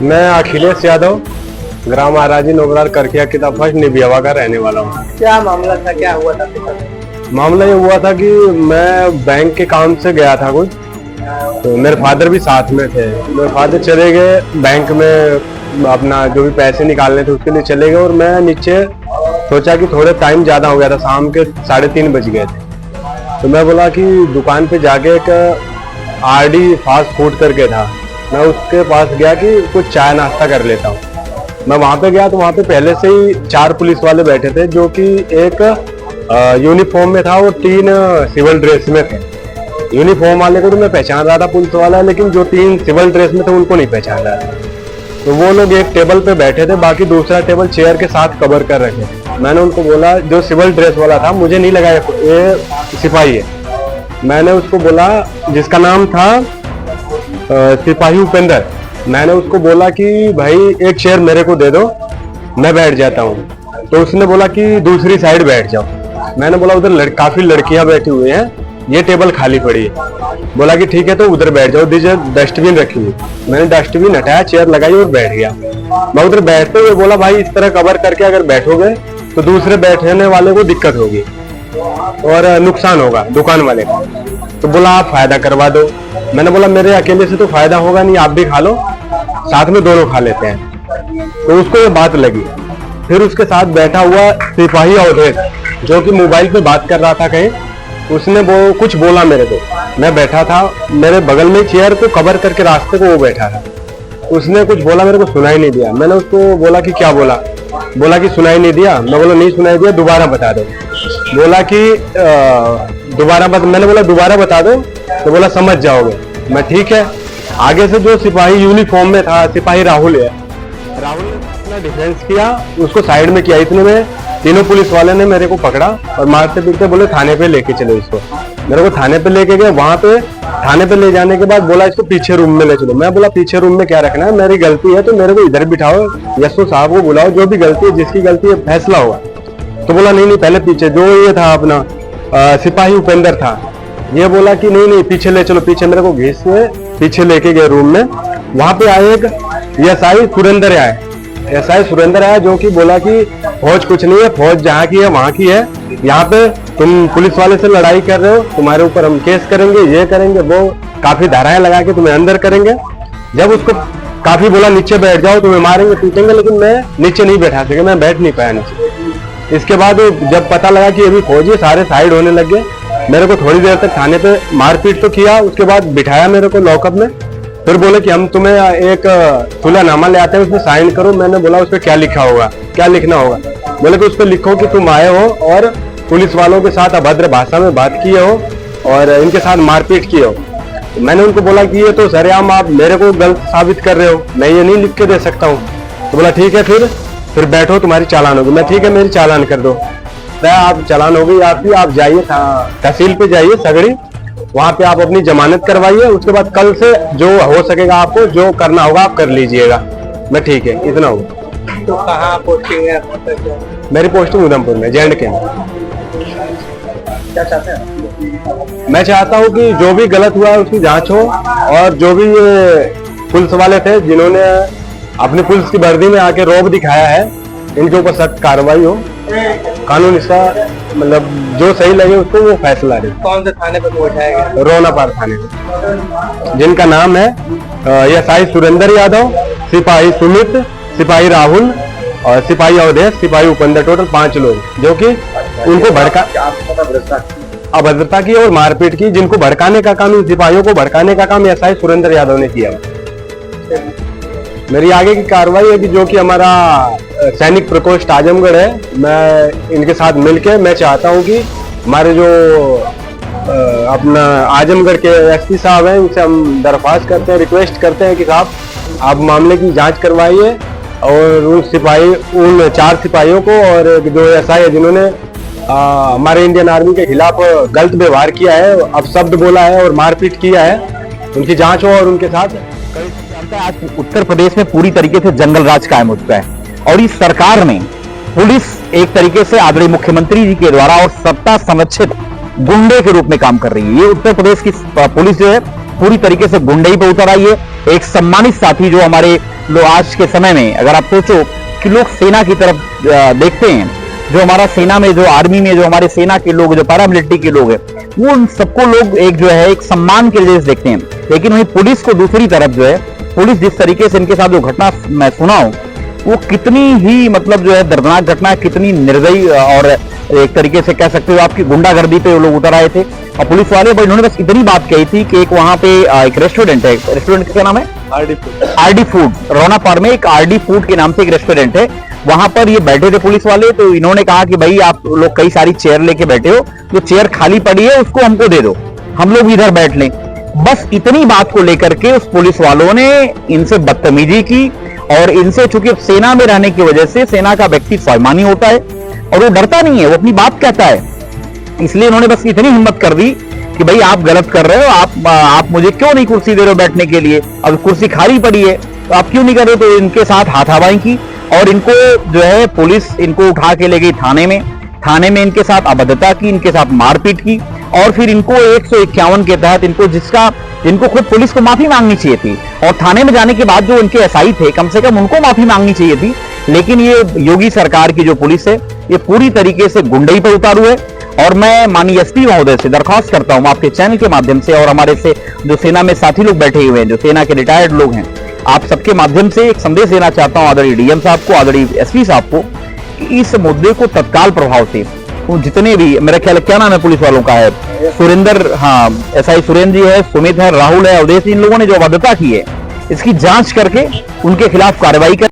मैं अखिलेश यादव, ग्राम महाराजी नोबरार करखिया की फर्स्ट निबियावा का रहने वाला हूँ। क्या मामला था, क्या हुआ था आपके साथ? मामला ये हुआ था कि मैं बैंक के काम से गया था कुछ, तो मेरे फादर भी साथ में थे। मेरे फादर चले गए बैंक में, अपना जो भी पैसे निकालने थे उसके लिए चले गए, और मैं नीचे सोचा कि थोड़े टाइम ज़्यादा हो गया था, शाम के 3:30 बज गए थे। तो मैं बोला कि दुकान पे जाके एक आरडी फास्ट फूड करके था, मैं उसके पास गया कि कुछ चाय नाश्ता कर लेता हूँ। मैं वहाँ पे गया तो वहाँ पे पहले से ही 4 पुलिस वाले बैठे थे, जो कि एक यूनिफॉर्म में था और 3 सिविल ड्रेस में थे। यूनिफॉर्म वाले को तो मैं पहचान रहा था पुलिस वाला, लेकिन जो 3 सिविल ड्रेस में थे उनको नहीं पहचान रहा था। तो वो लोग एक टेबल पे बैठे थे, बाकी दूसरा टेबल चेयर के साथ कवर कर रखे थे। मैंने उनको बोला, जो सिविल ड्रेस वाला था, मुझे नहीं लगा ये सिपाही है। मैंने उसको बोला, जिसका नाम था सिपाही उपेंद्र, मैंने उसको बोला कि भाई एक चेयर मेरे को दे दो, मैं बैठ जाता हूँ। तो उसने बोला कि दूसरी साइड बैठ जाओ। मैंने बोला उधर काफी लड़कियां बैठी हुई हैं, ये टेबल खाली पड़ी है। बोला कि ठीक है तो उधर बैठ जाओ, दीजिए डस्टबिन रखी हुई। मैंने डस्टबिन हटाया, चेयर लगाई और बैठ गया। मैं उधर बैठते हुए बोला, भाई इस तरह कवर करके अगर बैठोगे तो दूसरे बैठने वाले को दिक्कत होगी और नुकसान होगा दुकान वाले का। तो बोला आप फायदा करवा दो। मैंने बोला मेरे अकेले से तो फायदा होगा नहीं, आप भी खा लो, साथ में दोनों खा लेते हैं। तो उसको ये बात लगी। फिर उसके साथ बैठा हुआ सिपाही अवधेश, जो कि मोबाइल पे बात कर रहा था कहीं, उसने वो कुछ बोला मेरे को। मैं बैठा था, मेरे बगल में चेयर को कवर करके रास्ते को वो बैठा था। उसने कुछ बोला, मेरे को सुनाई नहीं दिया। मैंने उसको बोला कि क्या बोला? बोला कि सुनाई नहीं दिया। मैं बोला नहीं सुनाई दिया, दोबारा बता दो। बोला कि मैंने बोला दोबारा बता दो। तो बोला समझ जाओगे। मैं ठीक है। आगे से जो सिपाही यूनिफॉर्म में था, सिपाही राहुल है, राहुल ने अपना डिफेंस किया, उसको साइड में किया। इतने में तीनों पुलिस वाले ने मेरे को पकड़ा और मारते पीटते बोले थाने पे लेके चलो इसको। मेरे को थाने पे लेके गए। वहां पे थाने पे ले जाने के बाद बोला इसको पीछे रूम में ले चलो। मैं बोला पीछे रूम में क्या रखना है, मेरी गलती है तो मेरे को इधर बिठाओ, यशो साहब को बुलाओ, जो भी गलती है, जिसकी गलती है फैसला होगा। तो बोला नहीं पहले पीछे। जो ये था अपना सिपाही उपेंद्र था, ये बोला कि नहीं पीछे ले चलो। पीछे मेरे को घीस के पीछे लेके गए रूम में। वहां पे आए एक एसआई सुरेंद्र आए। एसआई सुरेंद्र आया, जो कि बोला कि फौज कुछ नहीं है, फौज जहाँ की है वहां की है। यहाँ पे तुम पुलिस वाले से लड़ाई कर रहे हो, तुम्हारे ऊपर हम केस करेंगे, ये करेंगे, वो काफी धाराएं लगा के तुम्हें अंदर करेंगे। जब उसको काफी बोला नीचे बैठ जाओ, तुम्हें मारेंगे पीटेंगे, लेकिन मैं नीचे नहीं बैठा सके, मैं बैठ नहीं पाया नीचे। इसके बाद जब पता लगा कि ये भी फौजी, सारे साइड होने लग गए। मेरे को थोड़ी देर तक थाने पे मारपीट तो किया, उसके बाद बिठाया मेरे को लॉकअप में। फिर बोले कि हम तुम्हें एक सुलहनामा ले आते हैं, उसमें साइन करो। मैंने बोला उस पर क्या लिखा होगा, क्या लिखना होगा? बोले कि उस पर लिखो कि तुम आए हो और पुलिस वालों के साथ अभद्र भाषा में बात किए हो और इनके साथ मारपीट किए हो। मैंने उनको बोला कि ये तो सरेआम आप मेरे को गलत साबित कर रहे हो, मैं ये नहीं लिख के दे सकता हूँ। तो बोला ठीक है फिर बैठो, तुम्हारी चालान होगी। मैं ठीक है मेरी चालान कर दो। आप चालान हो गई आपकी, आप जाइए तहसील पे जाइए सगड़ी, वहां पे आप अपनी जमानत करवाइए। उसके बाद कल से जो हो सकेगा आपको जो करना होगा आप कर लीजिएगा। मैं ठीक है, इतना होगा। तो कहाँ पोस्टिंग है? मेरी पोस्टिंग उधमपुर में, JNK में। क्या चाहते हैं? मैं चाहता हूँ कि जो भी गलत हुआ है उसकी जांच हो, और जो भी ये पुलिस वाले थे जिन्होंने अपनी पुलिस की वर्दी में आके रौब दिखाया है, इनके ऊपर सख्त कार्रवाई हो। कानून इसका मतलब जो सही लगे उसको वो फैसला दे। कौन से थाने पे पहुंचाया गया? रोनापार थाने, जिनका नाम है एसआई सुरेंद्र यादव, सिपाही सुमित, सिपाही राहुल और सिपाही अवधेश, सिपाही उपेंद्र, टोटल 5 लोग, जो कि उनको अभद्रता की और मारपीट की। जिनको भड़काने का काम, इन सिपाहियों को भड़काने का काम एसआई सुरेंद्र यादव ने किया। मेरी आगे की कार्रवाई है कि जो कि हमारा सैनिक प्रकोष्ठ आजमगढ़ है, मैं इनके साथ मिलके मैं चाहता हूं कि हमारे जो अपना आजमगढ़ के एसपी साहब हैं, इनसे हम दरख्वास्त करते हैं, रिक्वेस्ट करते हैं कि साहब आप मामले की जांच करवाइए और उन 4 सिपाहियों को और जो एसआई है जिन्होंने हमारे इंडियन आर्मी के खिलाफ गलत व्यवहार किया है, अपशब्द बोला है और मारपीट किया है, उनकी जांच हो और उनके साथ। आज उत्तर प्रदेश में पूरी तरीके से जंगल राज कायम हो चुका है और इस सरकार में पुलिस एक तरीके से आदरणीय मुख्यमंत्री जी के द्वारा और सत्ता संरक्षित गुंडे के रूप में काम कर रही है। ये उत्तर प्रदेश की पुलिस जो है पूरी तरीके से गुंडई पे उतर आई है। एक सम्मानित साथी जो हमारे लोग आज के समय में, अगर आप सोचो कि लोग सेना की तरफ देखते हैं, जो हमारा सेना में, जो आर्मी में, जो हमारे सेना के लोग, जो पैरामिलिट्री के लोग हैं, वो उन सबको लोग एक जो है एक सम्मान के लिए देखते हैं। लेकिन वही पुलिस को दूसरी तरफ जो है, पुलिस जिस तरीके से इनके साथ जो घटना मैं सुना हूं, वो कितनी ही मतलब जो है दर्दनाक घटना है, कितनी निर्दयी और एक तरीके से कह सकते हो आपकी गुंडागर्दी पे वो लोग उतर आए थे। और पुलिस वाले इन्होंने बस इतनी बात कही थी कि एक वहां पे एक रेस्टोरेंट है, रेस्टोरेंट का क्या नाम है? आरडी फूड, रोनापार में एक आरडी फूड के नाम से एक रेस्टोरेंट है। वहां पर ये बैठे थे पुलिस वाले, तो इन्होंने कहा कि भाई आप लोग कई सारी चेयर लेके बैठे हो, जो चेयर खाली पड़ी है उसको हमको दे दो, हम लोग इधर बैठ लें। बस इतनी बात को लेकर के उस पुलिस वालों ने इनसे बदतमीजी की, और इनसे चूंकि सेना में रहने की वजह से सेना का व्यक्ति स्वाभिमानी होता है और वो डरता नहीं है, वो अपनी बात कहता है, इसलिए इन्होंने बस इतनी हिम्मत कर दी कि भाई आप गलत कर रहे हो, आप मुझे क्यों नहीं कुर्सी दे रहे हो बैठने के लिए, अब कुर्सी खाली पड़ी है तो आप क्यों नहीं कर रहे हो। तो इनके साथ हाथापाई की और इनको जो है पुलिस इनको उठा के ले गई थाने में। थाने में इनके साथ अभद्रता की, इनके साथ मारपीट की, और फिर इनको 151 के तहत इनको खुद पुलिस को माफी मांगनी चाहिए थी, और थाने में जाने के बाद जो इनके एसआई थे, कम से कम उनको माफी मांगनी चाहिए थी। लेकिन ये योगी सरकार की जो पुलिस है, ये पूरी तरीके से गुंडई पर उतारू है। और मैं माननीय एसपी महोदय से दरख्वास्त करता हूं आपके चैनल के माध्यम से, और हमारे से जो सेना में साथी लोग बैठे हुए हैं, जो सेना के रिटायर्ड लोग हैं, आप सबके माध्यम से एक संदेश देना चाहता हूं आदरणीय डीएम साहब को, आदरणीय एसपी साहब को, कि इस मुद्दे को तत्काल प्रभाव से वो जितने भी, मेरा ख्याल क्या नाम है पुलिस वालों का है, सुरेंद्र, हाँ एसआई सुरेंद्र जी है, सुमित है, राहुल है, अवधेश, इन लोगों ने जो अभद्रता की है, इसकी जांच करके उनके खिलाफ कार्रवाई कर